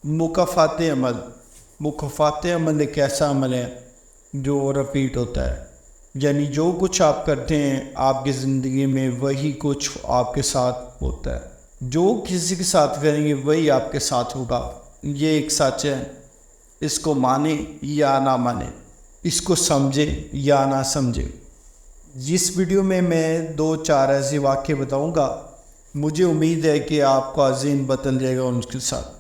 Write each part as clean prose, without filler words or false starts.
مکافات عمل. مکافات عمل ایک ایسا عمل ہے جو رپیٹ ہوتا ہے، یعنی جو کچھ آپ کرتے ہیں آپ کی زندگی میں وہی کچھ آپ کے ساتھ ہوتا ہے. جو کسی کے ساتھ کریں گے وہی آپ کے ساتھ ہوگا. یہ ایک سچ ہے، اس کو مانیں یا نہ مانیں، اس کو سمجھیں یا نہ سمجھیں. جس ویڈیو میں 2-4 ایسے واقعے بتاؤں گا، مجھے امید ہے کہ آپ کا ذہن بدل جائے گا ان کے ساتھ.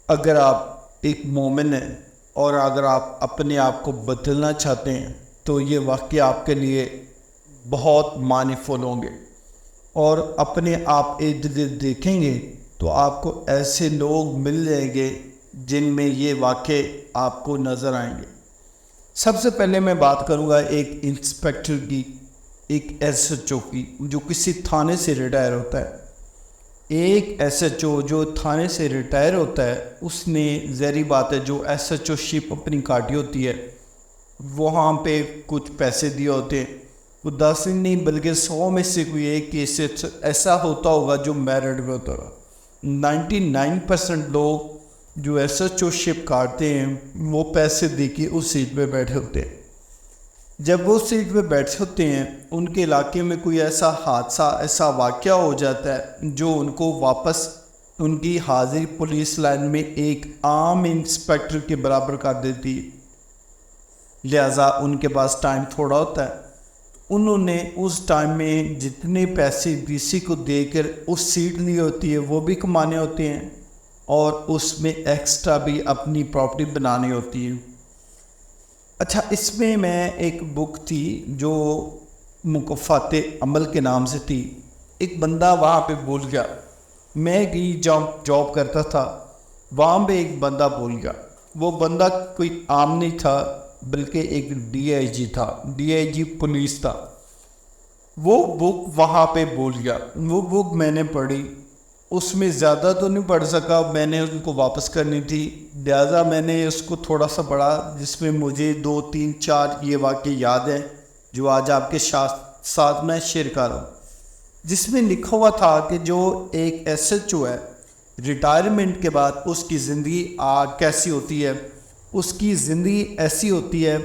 اگر آپ ایک مومن ہیں اور اگر آپ اپنے آپ کو بدلنا چاہتے ہیں تو یہ واقعہ آپ کے لیے بہت معنی فل ہوں گے. اور اپنے آپ ارد گرد دیکھیں گے تو آپ کو ایسے لوگ مل جائیں گے جن میں یہ واقعے آپ کو نظر آئیں گے. سب سے پہلے میں بات کروں گا ایک انسپیکٹر کی، ایک ایس ایچ او کی جو کسی تھانے سے ریٹائر ہوتا ہے. ایک ایس ایچ او جو تھانے سے ریٹائر ہوتا ہے، اس نے ظاہری بات ہے جو ایس ایچ او شپ اپنی کاٹی ہوتی ہے وہاں پہ کچھ پیسے دیے ہوتے ہیں. وہ 10 نہیں بلکہ 100 میں سے کوئی ایک کیس ایسا ہوتا ہوگا جو میرٹ میں ہوتا ہوگا. 99% لوگ جو ایس ایچ او شپ کاٹتے ہیں وہ پیسے دے کے اس سیٹ پہ بیٹھے ہوتے ہیں. جب وہ سیٹ پہ بیٹھے ہوتے ہیں ان کے علاقے میں کوئی ایسا حادثہ، ایسا واقعہ ہو جاتا ہے جو ان کو واپس ان کی حاضری پولیس لائن میں ایک عام انسپیکٹر کے برابر کر دیتی ہے. لہٰذا ان کے پاس ٹائم تھوڑا ہوتا ہے. انہوں نے اس ٹائم میں جتنے پیسے ڈی سی کو دے کر اس سیٹ لی ہوتی ہے وہ بھی کمانے ہوتے ہیں اور اس میں ایکسٹرا بھی اپنی پراپرٹی بنانی ہوتی ہے. اچھا، اس میں ایک بک تھی جو مکافات عمل کے نام سے تھی. ایک بندہ وہاں پہ بھول گیا. میں جاب کرتا تھا، وہاں پہ ایک بندہ بھول گیا. وہ بندہ کوئی عام نہیں تھا بلکہ ایک ڈی آئی جی تھا، ڈی آئی جی پولیس تھا. وہ بک وہاں پہ بھول گیا. وہ بک میں نے پڑھی، اس میں زیادہ تو نہیں پڑھ سکا، میں نے ان کو واپس کرنی تھی لہٰذا میں نے اس کو تھوڑا سا پڑھا جس میں مجھے 2-3-4 یہ واقعے یاد ہیں جو آج آپ کے ساتھ میں شیئر کر رہا ہوں. جس میں لکھا ہوا تھا کہ جو ایک ایس ایچ او ہے ریٹائرمنٹ کے بعد اس کی زندگی کیسی ہوتی ہے. اس کی زندگی ایسی ہوتی ہے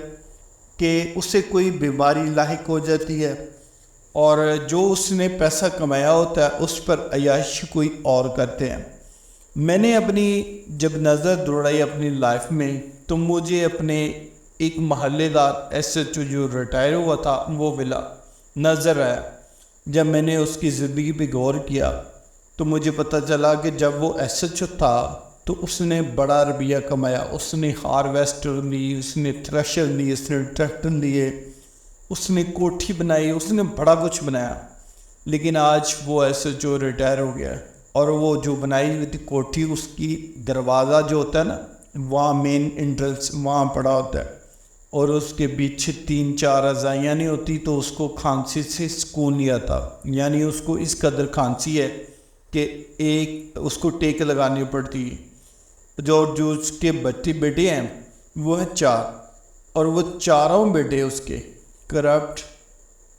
کہ اسے کوئی بیماری لاحق ہو جاتی ہے اور جو اس نے پیسہ کمایا ہوتا ہے اس پر عیاشی کوئی اور کرتے ہیں. میں نے اپنی جب نظر دوڑائی اپنی لائف میں تو مجھے اپنے ایک محلے دار ایس ایچ او جو ریٹائر ہوا تھا وہ ملا، نظر آیا. جب میں نے اس کی زندگی پہ غور کیا تو مجھے پتہ چلا کہ جب وہ ایس ایچ او تھا تو اس نے بڑا روپیہ کمایا. اس نے ہارویسٹر لی، اس نے تھریشر لی، اس نے ٹریکٹر لیے، اس نے کوٹھی بنائی، اس نے بڑا کچھ بنایا. لیکن آج وہ ایسے جو ریٹائر ہو گیا اور وہ جو بنائی ہوئی تھی کوٹھی، اس کی دروازہ جو ہوتا ہے نا وہاں مین انٹرنس وہاں پڑا ہوتا ہے اور اس کے پیچھے 3-4 رضائیاں نہیں ہوتی تو اس کو کھانسی سے سکون نہیں آتا. یعنی اس کو اس قدر کھانسی ہے کہ ایک اس کو ٹیک لگانی پڑتی ہے. جو اس کے بیٹے ہیں وہ ہیں 4 اور وہ چاروں بیٹے اس کے کرپٹ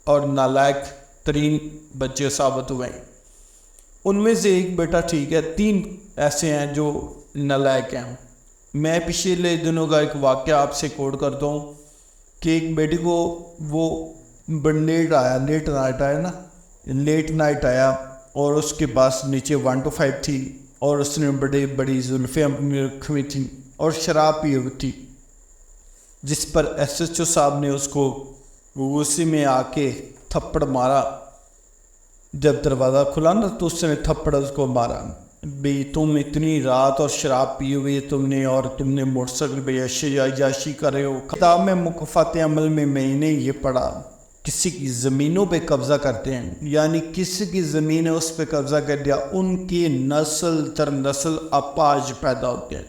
اور نالائق ترین بچے ثابت ہوئے ہیں. ان میں سے ایک بیٹا ٹھیک ہے، 3 ایسے ہیں جو نالائق ہیں. میں پچھلے دنوں کا ایک واقعہ آپ سے کوٹ کرتا ہوں کہ ایک بیٹے کو وہ لیٹ نائٹ آیا اور اس کے پاس نیچے 1 to 5 تھی اور اس نے بڑی زلفیں اپنی رکھی ہوئی تھیں اور شراب پی ہوئی تھی، جس پر ایس ایچ او صاحب نے اس کو غصے میں آ کے تھپڑ مارا. جب دروازہ کھلا نا تو اس نے تھپڑ اس کو مارا. بھئی تم اتنی رات اور شراب پی ہوئی تم نے موٹر سائیکل پہ عیاشی کر رہے ہو. کتاب میں مکافات عمل میں نے یہ پڑھا، کسی کی زمینوں پہ قبضہ کرتے ہیں، یعنی کسی کی زمین ہے اس پہ قبضہ کر دیا، ان کی نسل در نسل اپاہج پیدا ہوتے ہیں.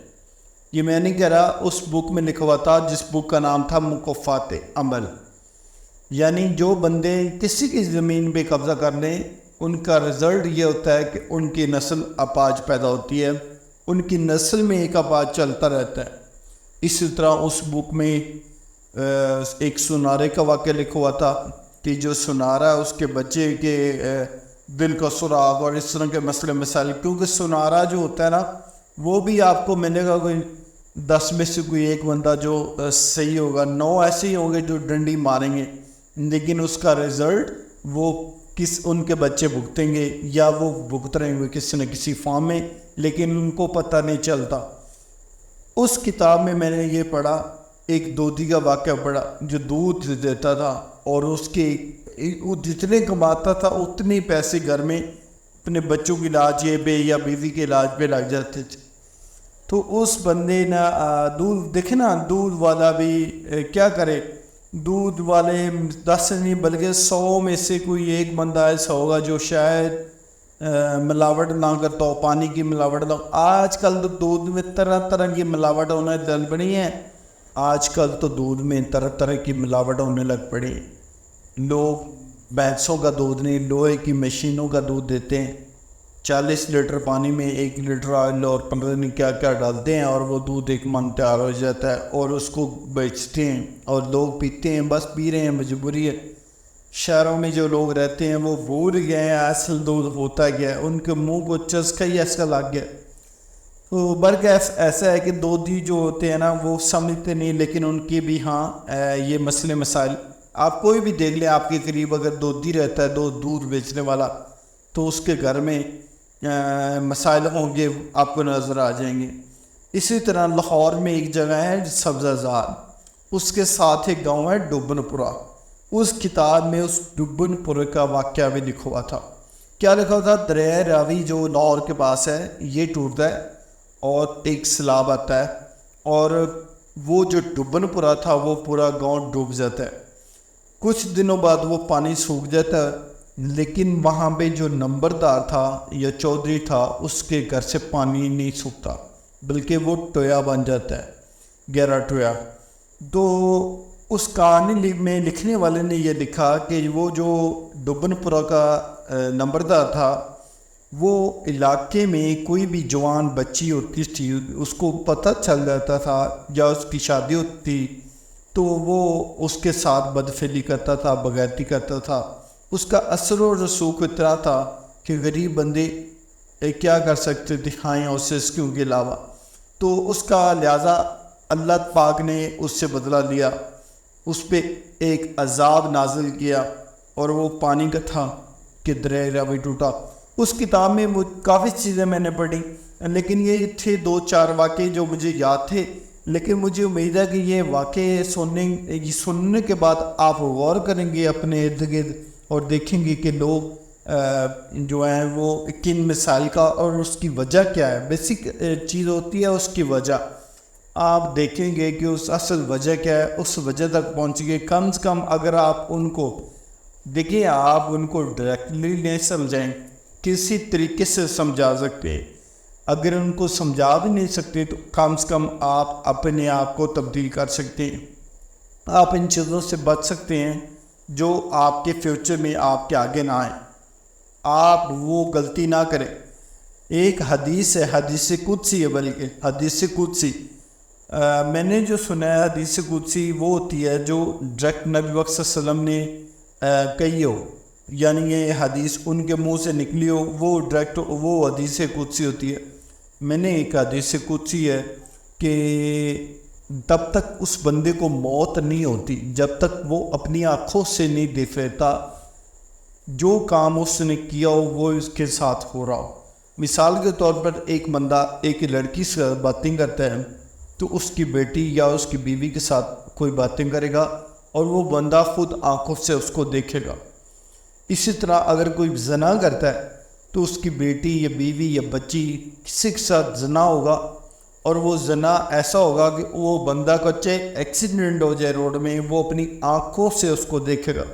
یہ میں نہیں کہہ رہا، اس بک میں لکھا ہوا تھا جس بک کا نام تھا مکافات عمل. یعنی جو بندے کسی کی زمین پہ قبضہ کر لیں ان کا رزلٹ یہ ہوتا ہے کہ ان کی نسل اپاہج پیدا ہوتی ہے، ان کی نسل میں ایک اپاہج چلتا رہتا ہے. اسی طرح اس بک میں ایک سنارے کا واقعہ لکھا ہوا تھا کہ جو سنارا ہے اس کے بچے کے دل کا سراغ اور اس طرح کے مسئلے مسائل، کیونکہ سنارا جو ہوتا ہے نا وہ بھی آپ کو ملے گا کوئی 10 میں سے کوئی ایک بندہ جو صحیح ہوگا، 9 ایسے ہی ہوں گے جو ڈنڈی ماریں گے، لیکن اس کا رزلٹ وہ ان کے بچے بھگتیں گے یا وہ بھگت رہے ہوئے کسی نہ کسی فارم میں، لیکن ان کو پتہ نہیں چلتا۔ اس کتاب میں نے یہ پڑھا، ایک دودھی کا واقعہ پڑھا جو دودھ دیتا تھا اور اس کے وہ جتنے کماتا تھا اتنے پیسے گھر میں اپنے بچوں کے علاج یا بیوی کے علاج پہ لگ جاتے تھے۔ تو اس بندے نے دودھ دیکھے نا، دودھ والا بھی کیا کرے، دودھ والے 10 نہیں بلکہ 100 میں سے کوئی ایک بندہ ایسا ہوگا جو شاید ملاوٹ نہ کرتا ہو، پانی کی ملاوٹ نہ۔ آج کل تو دودھ میں طرح طرح کی ملاوٹ ہونے لگ پڑی ہیں، آج کل تو دودھ میں طرح طرح کی ملاوٹ ہونے لگ پڑی۔ لوگ بھینسوں کا دودھ نہیں، لوہے کی مشینوں کا دودھ دیتے ہیں، 40 لیٹر پانی میں 1 لیٹر آئل اور 15 نہیں کیا کیا ڈالتے ہیں اور وہ دودھ 1 من تیار ہو جاتا ہے اور اس کو بیچتے ہیں اور لوگ پیتے ہیں، بس پی رہے ہیں، مجبوری ہے۔ شہروں میں جو لوگ رہتے ہیں وہ بھول گئے ہیں اصل دودھ ہوتا کیا ہے، ان کے منہ کو چسکا ہی ایسا لگ گیا۔ تو بلکہ ایسا ہے کہ دودھی جو ہوتے ہیں نا وہ سمجھتے نہیں، لیکن ان کی بھی یہ مسئلے مسائل آپ کوئی بھی دیکھ لیں، آپ کے قریب اگر دودھی رہتا ہے دودھ بیچنے والا، تو اس کے گھر میں مسائل ہوں گے، آپ کو نظر آ جائیں گے۔ اسی طرح لاہور میں ایک جگہ ہے سبزہ زار، اس کے ساتھ ایک گاؤں ہے ڈبن پورہ۔ اس کتاب میں اس ڈبن پورہ کا واقعہ بھی لکھا ہوا تھا۔ کیا لکھا ہوا تھا؟ دریائے راوی جو لاہور کے پاس ہے یہ ٹوٹتا ہے اور ایک سیلاب آتا ہے اور وہ جو ڈبن پورہ تھا وہ پورا گاؤں ڈوب جاتا ہے۔ کچھ دنوں بعد وہ پانی سوکھ جاتا ہے، لیکن وہاں پہ جو نمبردار تھا یا چودھری تھا اس کے گھر سے پانی نہیں سوکھتا، بلکہ وہ ٹویا بن جاتا ہے، گہرا ٹویا۔ تو اس کہانی میں لکھنے والے نے یہ لکھا کہ وہ جو ڈبن پورہ کا نمبردار تھا، وہ علاقے میں کوئی بھی جوان بچی ہوتی تھی اس کو پتہ چل جاتا تھا یا اس کی شادی ہوتی تھی تو وہ اس کے ساتھ بدفعلی کرتا تھا، بغیرتی کرتا تھا۔ اس کا اثر و رسوخ اتنا تھا کہ غریب بندے کیا کر سکتے تھے کھائیں اور سسکیوں کے علاوہ۔ تو اس کا لہٰذا اللہ پاک نے اس سے بدلہ لیا، اس پہ ایک عذاب نازل کیا اور وہ پانی کا تھا کہ دریائے راوی ٹوٹا۔ اس کتاب میں کافی چیزیں میں نے پڑھی، لیکن یہ تھے 2-4 واقعے جو مجھے یاد تھے، لیکن مجھے امید ہے کہ یہ واقعے سننے کے بعد آپ غور کریں گے اپنے ارد گرد اور دیکھیں گے کہ لوگ جو ہیں وہ کن مسائل کا اور اس کی وجہ کیا ہے، بیسک چیز ہوتی ہے اس کی وجہ۔ آپ دیکھیں گے کہ اس اصل وجہ کیا ہے، اس وجہ تک پہنچیں گے۔ کم سے کم اگر آپ ان کو دیکھیں، آپ ان کو ڈائریکٹلی نہیں سمجھیں، کسی طریقے سے سمجھا سکتے ہیں۔ اگر ان کو سمجھا بھی نہیں سکتے تو کم سے کم آپ اپنے آپ کو تبدیل کر سکتے ہیں، آپ ان چیزوں سے بچ سکتے ہیں جو آپ کے فیوچر میں آپ کے آگے نہ آئیں، آپ وہ غلطی نہ کریں۔ ایک حدیث ہے، حدیث قدسی ہے، بلکہ حدیث قدسی میں نے جو سنا ہے، حدیث قدسی وہ ہوتی ہے جو ڈائریکٹ نبی وقت صلی اللہ علیہ وسلم نے کہی ہو، یعنی یہ حدیث ان کے منہ سے نکلی ہو، وہ ڈائریکٹ وہ حدیث قدسی ہوتی ہے۔ میں نے ایک حدیث قدسی ہے کہ تب تک اس بندے کو موت نہیں ہوتی جب تک وہ اپنی آنکھوں سے نہیں دیکھ لیتا جو کام اس نے کیا ہو وہ اس کے ساتھ ہو رہا ہو۔ مثال کے طور پر ایک بندہ ایک لڑکی سے باتیں کرتا ہے تو اس کی بیٹی یا اس کی بیوی کے ساتھ کوئی باتیں کرے گا اور وہ بندہ خود آنکھوں سے اس کو دیکھے گا۔ اسی طرح اگر کوئی زنا کرتا ہے تو اس کی بیٹی یا بیوی یا بچی کسی کے ساتھ زنا ہوگا اور وہ زنا ایسا ہوگا کہ وہ بندہ کو چاہے ایکسیڈنٹ ہو جائے روڈ میں، وہ اپنی آنکھوں سے اس کو دیکھے گا۔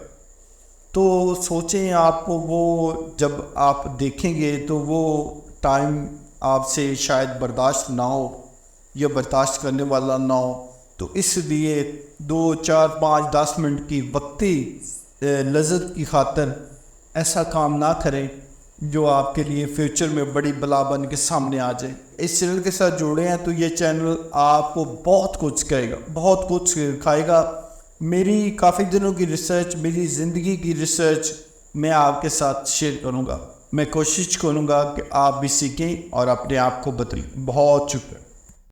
تو سوچیں آپ کو وہ جب آپ دیکھیں گے تو وہ ٹائم آپ سے شاید برداشت نہ ہو یا برداشت کرنے والا نہ ہو، تو اس لیے 2 4 5 10 منٹ کی وقتی لذت کی خاطر ایسا کام نہ کریں جو آپ کے لیے فیوچر میں بڑی بلا بن کے سامنے آ جائے۔ اس چینل کے ساتھ جڑے ہیں تو یہ چینل آپ کو بہت کچھ کہے گا، بہت کچھ کھائے گا۔ میری کافی دنوں کی ریسرچ، میری زندگی کی ریسرچ میں آپ کے ساتھ شیئر کروں گا۔ میں کوشش کروں گا کہ آپ بھی سیکھیں اور اپنے آپ کو بدلیں۔ بہت شکریہ۔